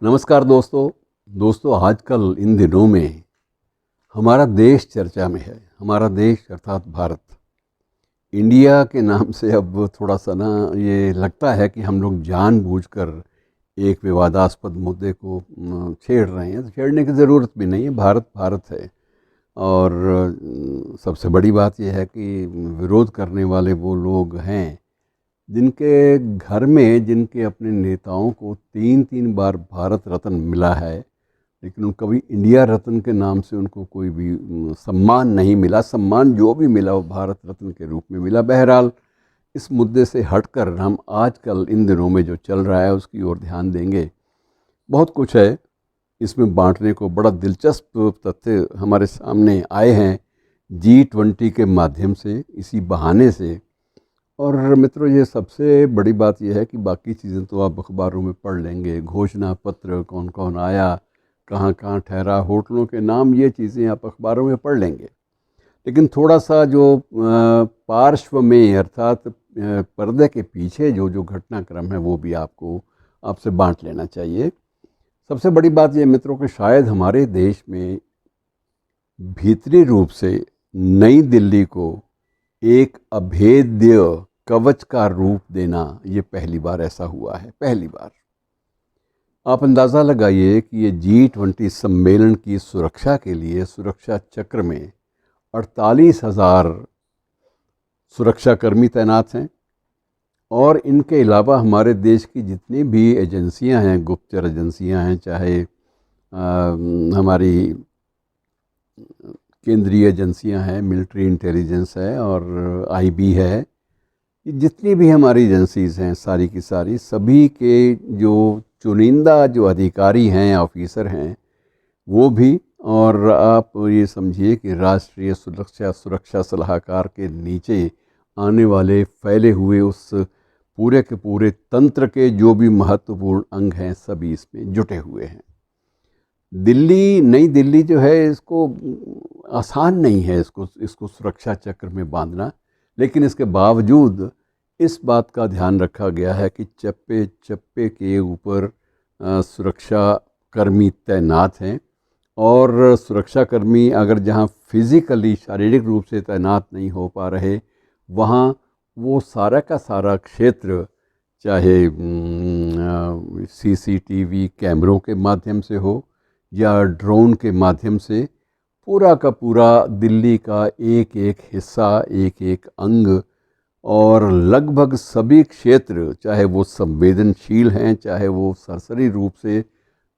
नमस्कार दोस्तों आजकल इन दिनों में हमारा देश चर्चा में है। हमारा देश अर्थात भारत, इंडिया के नाम से अब थोड़ा सा ना ये लगता है कि हम लोग जानबूझकर एक विवादास्पद मुद्दे को छेड़ रहे हैं। तो छेड़ने की ज़रूरत भी नहीं है, भारत भारत है। और सबसे बड़ी बात यह है कि विरोध करने वाले वो लोग हैं जिनके घर में जिनके अपने नेताओं को 3 बार भारत रत्न मिला है, लेकिन कभी इंडिया रत्न के नाम से उनको कोई भी सम्मान नहीं मिला। सम्मान जो भी मिला वो भारत रत्न के रूप में मिला। बहरहाल इस मुद्दे से हटकर हम आजकल इन दिनों में जो चल रहा है उसकी ओर ध्यान देंगे। बहुत कुछ है इसमें बांटने को। बड़ा दिलचस्प तथ्य हमारे सामने आए हैं G20 के माध्यम से, इसी बहाने से। और मित्रों, ये सबसे बड़ी बात यह है कि बाकी चीज़ें तो आप अखबारों में पढ़ लेंगे, घोषणा पत्र कौन कौन आया, कहाँ कहाँ ठहरा, होटलों के नाम, ये चीज़ें आप अखबारों में पढ़ लेंगे। लेकिन थोड़ा सा जो पार्श्व में अर्थात पर्दे के पीछे जो जो घटनाक्रम है वो भी आपसे बांट लेना चाहिए। सबसे बड़ी बात ये मित्रों कि शायद हमारे देश में भीतरी रूप से नई दिल्ली को एक अभेद्य कवच का रूप देना ये पहली बार ऐसा हुआ है, पहली बार। आप अंदाज़ा लगाइए कि ये G20 सम्मेलन की सुरक्षा के लिए सुरक्षा चक्र में 48,000 सुरक्षाकर्मी तैनात हैं। और इनके अलावा हमारे देश की जितनी भी एजेंसियां हैं, गुप्तचर एजेंसियां हैं, चाहे हमारी केंद्रीय एजेंसियां हैं, मिलिट्री इंटेलिजेंस है और IB है, ये जितनी भी हमारी एजेंसीज़ हैं सारी की सारी, सभी के जो चुनिंदा जो अधिकारी हैं, ऑफिसर हैं, वो भी। और आप ये समझिए कि राष्ट्रीय सुरक्षा सलाहकार के नीचे आने वाले फैले हुए उस पूरे के पूरे तंत्र के जो भी महत्वपूर्ण अंग हैं सभी इसमें जुटे हुए हैं। नई दिल्ली जो है, इसको आसान नहीं है इसको सुरक्षा चक्र में बांधना। लेकिन इसके बावजूद इस बात का ध्यान रखा गया है कि चप्पे चप्पे के ऊपर सुरक्षाकर्मी तैनात हैं। और सुरक्षाकर्मी अगर जहाँ फिज़िकली शारीरिक रूप से तैनात नहीं हो पा रहे, वहाँ वो सारा का सारा क्षेत्र, चाहे CCTV कैमरों के माध्यम से हो या ड्रोन के माध्यम से, पूरा का पूरा दिल्ली का एक एक हिस्सा, एक एक अंग और लगभग सभी क्षेत्र, चाहे वो संवेदनशील हैं, चाहे वो सरसरी रूप से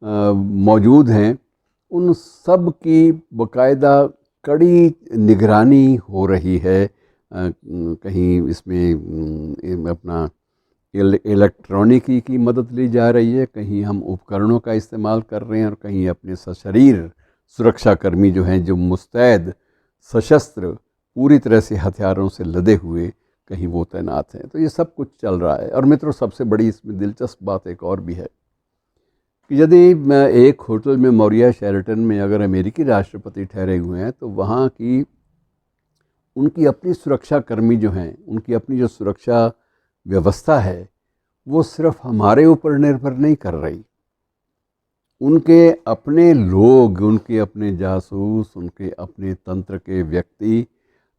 मौजूद हैं, उन सब की बाकायदा कड़ी निगरानी हो रही है। कहीं इसमें अपना इलेक्ट्रॉनिकी की मदद ली जा रही है, कहीं हम उपकरणों का इस्तेमाल कर रहे हैं, और कहीं अपने सशरीर सुरक्षाकर्मी जो हैं, जो मुस्तैद सशस्त्र पूरी तरह से हथियारों से लदे हुए, कहीं वो तैनात हैं। तो ये सब कुछ चल रहा है। और मित्रों, सबसे बड़ी इसमें दिलचस्प बात एक और भी है कि यदि एक होटल में, मौरिया शेरेटन में, अगर अमेरिकी राष्ट्रपति ठहरे हुए हैं, तो वहाँ की उनकी अपनी सुरक्षाकर्मी जो हैं, उनकी अपनी जो सुरक्षा व्यवस्था है, वो सिर्फ हमारे ऊपर निर्भर नहीं कर रही। उनके अपने लोग, उनके अपने जासूस, उनके अपने तंत्र के व्यक्ति,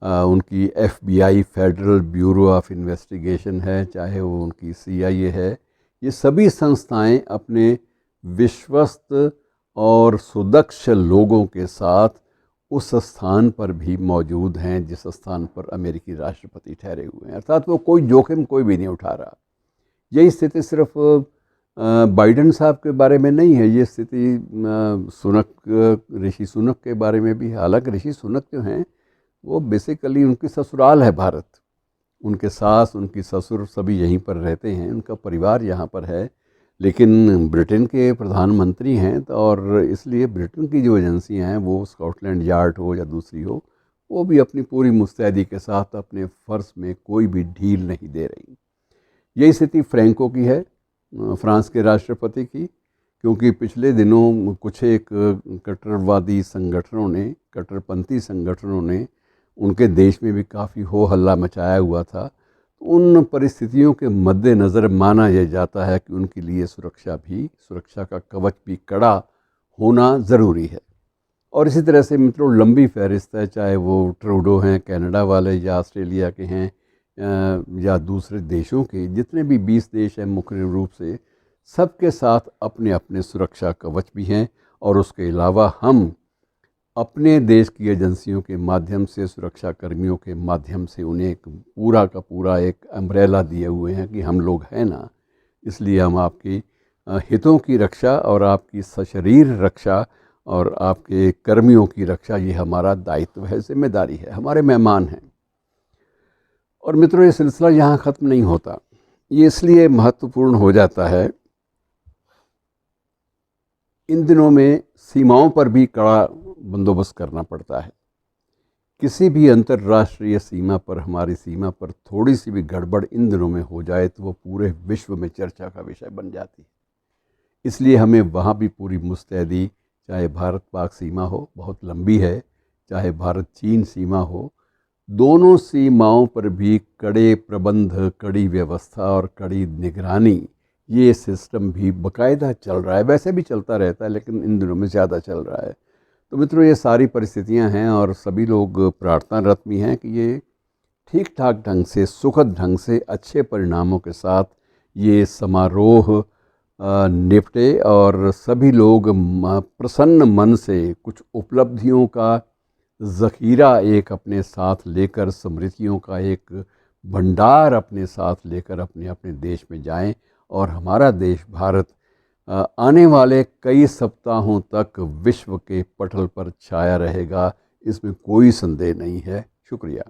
उनकी FBI federal bureau of investigation है, चाहे वो उनकी CIA है, ये सभी संस्थाएं अपने विश्वस्त और सुदक्ष लोगों के साथ उस स्थान पर भी मौजूद हैं जिस स्थान पर अमेरिकी राष्ट्रपति ठहरे हुए हैं। अर्थात वो कोई जोखिम कोई भी नहीं उठा रहा। यही स्थिति सिर्फ बाइडेन साहब के बारे में नहीं है, ये स्थिति ऋषि सुनक के बारे में भी है। हालांकि ऋषि सुनक जो हैं वो बेसिकली उनकी ससुराल है भारत, उनके सास, उनकी ससुर सभी यहीं पर रहते हैं, उनका परिवार यहाँ पर है। लेकिन ब्रिटेन के प्रधानमंत्री हैं, और इसलिए ब्रिटेन की जो एजेंसियां हैं, वो स्कॉटलैंड यार्ड हो या दूसरी हो, वो भी अपनी पूरी मुस्तैदी के साथ अपने फ़र्ज में कोई भी ढील नहीं दे रही। यही स्थिति फ्रैंको की है, फ्रांस के राष्ट्रपति की, क्योंकि पिछले दिनों कुछ एक कट्टरवादी संगठनों ने, कट्टरपंथी संगठनों ने उनके देश में भी काफ़ी हो हल्ला मचाया हुआ था। उन परिस्थितियों के मद्देनज़र माना यह जाता है कि उनके लिए सुरक्षा का कवच भी कड़ा होना ज़रूरी है। और इसी तरह से मित्रों लंबी फहरिस्त है, चाहे वो ट्रूडो हैं कनाडा वाले या ऑस्ट्रेलिया के हैं या दूसरे देशों के, जितने भी 20 देश हैं मुख्य रूप से, सबके साथ अपने अपने सुरक्षा कवच भी हैं। और उसके अलावा हम अपने देश की एजेंसियों के माध्यम से, सुरक्षा कर्मियों के माध्यम से उन्हें एक पूरा का पूरा एक अम्ब्रेला दिए हुए हैं कि हम लोग हैं ना, इसलिए हम आपकी हितों की रक्षा और आपकी सशरीर रक्षा और आपके कर्मियों की रक्षा, ये हमारा दायित्व है, जिम्मेदारी है, हमारे मेहमान हैं। और मित्रों ये सिलसिला यहाँ ख़त्म नहीं होता। ये इसलिए महत्वपूर्ण हो जाता है, इन दिनों में सीमाओं पर भी कड़ा बंदोबस्त करना पड़ता है। किसी भी अंतर्राष्ट्रीय सीमा पर, हमारी सीमा पर थोड़ी सी भी गड़बड़ इन दिनों में हो जाए तो वो पूरे विश्व में चर्चा का विषय बन जाती है। इसलिए हमें वहाँ भी पूरी मुस्तैदी, चाहे भारत पाक सीमा हो, बहुत लंबी है, चाहे भारत चीन सीमा हो, दोनों सीमाओं पर भी कड़े प्रबंध, कड़ी व्यवस्था और कड़ी निगरानी, ये सिस्टम भी बाकायदा चल रहा है। वैसे भी चलता रहता है लेकिन इन दिनों में ज़्यादा चल रहा है। तो मित्रों ये सारी परिस्थितियां हैं और सभी लोग प्रार्थनारत भी हैं कि ये ठीक ठाक ढंग से, सुखद ढंग से, अच्छे परिणामों के साथ ये समारोह निपटे और सभी लोग प्रसन्न मन से कुछ उपलब्धियों का ज़ख़ीरा एक अपने साथ लेकर, स्मृतियों का एक भंडार अपने साथ लेकर अपने अपने देश में जाएं और हमारा देश भारत आने वाले कई सप्ताहों तक विश्व के पटल पर छाया रहेगा, इसमें कोई संदेह नहीं है। शुक्रिया।